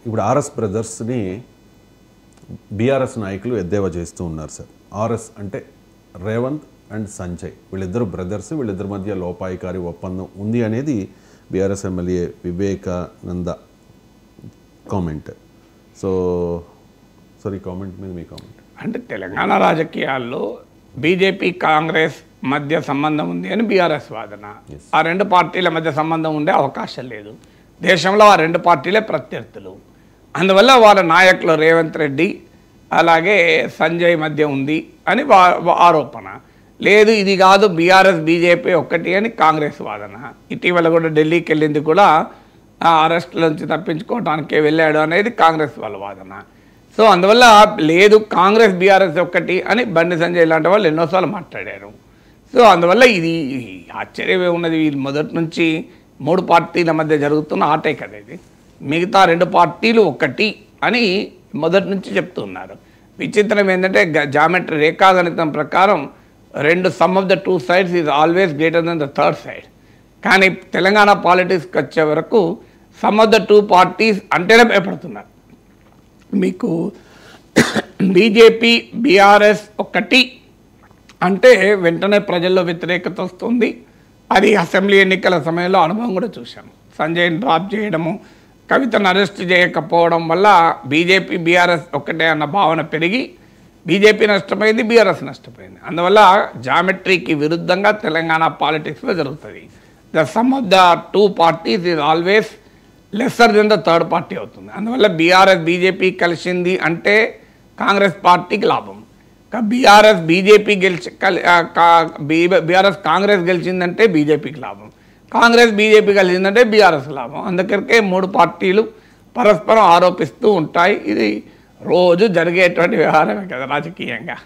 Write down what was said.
ఇప్పుడు RS బ్రదర్స్ని BRS నాయకులు ఎద్దేవా చేస్తూ ఉన్నారు సార్. ఆర్ఎస్ అంటే రేవంత్ అండ్ సంజయ్, వీళ్ళిద్దరు బ్రదర్స్, వీళ్ళిద్దరి మధ్య లోపాయికారి ఒప్పందం ఉంది అనేది BRS MLA Vivekananda comment. So sir, ఈ కామెంట్ మీద మీ కామెంట్. అంటే తెలంగాణ రాజకీయాల్లో బీజేపీ కాంగ్రెస్ మధ్య సంబంధం ఉంది అని బీఆర్ఎస్ వాదన. ఆ రెండు పార్టీల మధ్య సంబంధం ఉండే అవకాశం లేదు. దేశంలో ఆ రెండు పార్టీలే ప్రత్యర్థులు. అందువల్ల వాళ్ళ నాయకులు రేవంత్ రెడ్డి అలాగే సంజయ్ మధ్య ఉంది అని ఆరోపణ. లేదు, ఇది కాదు, బీఆర్ఎస్ బీజేపీ ఒక్కటి అని కాంగ్రెస్ వాదన. ఇటీవల కూడా ఢిల్లీకి వెళ్ళింది కూడా అరెస్టుల నుంచి తప్పించుకోవడానికే వెళ్ళాడు అనేది కాంగ్రెస్ వాళ్ళ వాదన. సో అందువల్ల లేదు, కాంగ్రెస్ బీఆర్ఎస్ ఒక్కటి అని బండి సంజయ్ లాంటి వాళ్ళు ఎన్నోసార్లు మాట్లాడారు. సో అందువల్ల ఇది ఆశ్చర్యమే ఉన్నది. వీళ్ళు మొదటి నుంచి మూడు పార్టీల మధ్య జరుగుతున్న ఆటే కదా ఇది. మిగతా రెండు పార్టీలు ఒక్కటి అని మొదటి నుంచి చెప్తున్నారు. విచిత్రం ఏంటంటే జామెట్రీ రేఖాగణితం ప్రకారం some of the two sides is always greater than the third side. కానీ తెలంగాణ పాలిటిక్స్కి వచ్చే వరకు some of the two parties అంటేనే భయపడుతున్నారు. మీకు బీజేపీ బీఆర్ఎస్ ఒక్కటి అంటే వెంటనే ప్రజల్లో వ్యతిరేకత వస్తుంది. అది అసెంబ్లీ ఎన్నికల సమయంలో అనుభవం కూడా చూశాము. సంజయ్ని డ్రాప్ చేయడము, కవితను అరెస్ట్ చేయకపోవడం వల్ల బీజేపీ బీఆర్ఎస్ ఒక్కటే అన్న భావన పెరిగి బీజేపీ నష్టపోయింది, బీఆర్ఎస్ నష్టపోయింది. అందువల్ల జామెట్రీకి విరుద్ధంగా తెలంగాణ పాలిటిక్స్లో జరుగుతుంది. The sum of the two parties is always lesser than the third party అవుతుంది. అందువల్ల బీఆర్ఎస్ బీజేపీ కలిసింది అంటే కాంగ్రెస్ పార్టీకి లాభం. బీఆర్ఎస్ బీజేపీ బీఆర్ఎస్ కాంగ్రెస్ గెలిచిందంటే బీజేపీకి లాభం. కాంగ్రెస్ బీజేపీ కలిసిందంటే బీఆర్ఎస్ లాభం. అందుకరికే మూడు పార్టీలు పరస్పరం ఆరోపిస్తూ ఉంటాయి. ఇది రోజు జరిగేటువంటి వ్యవహారమే కదా రాజకీయంగా.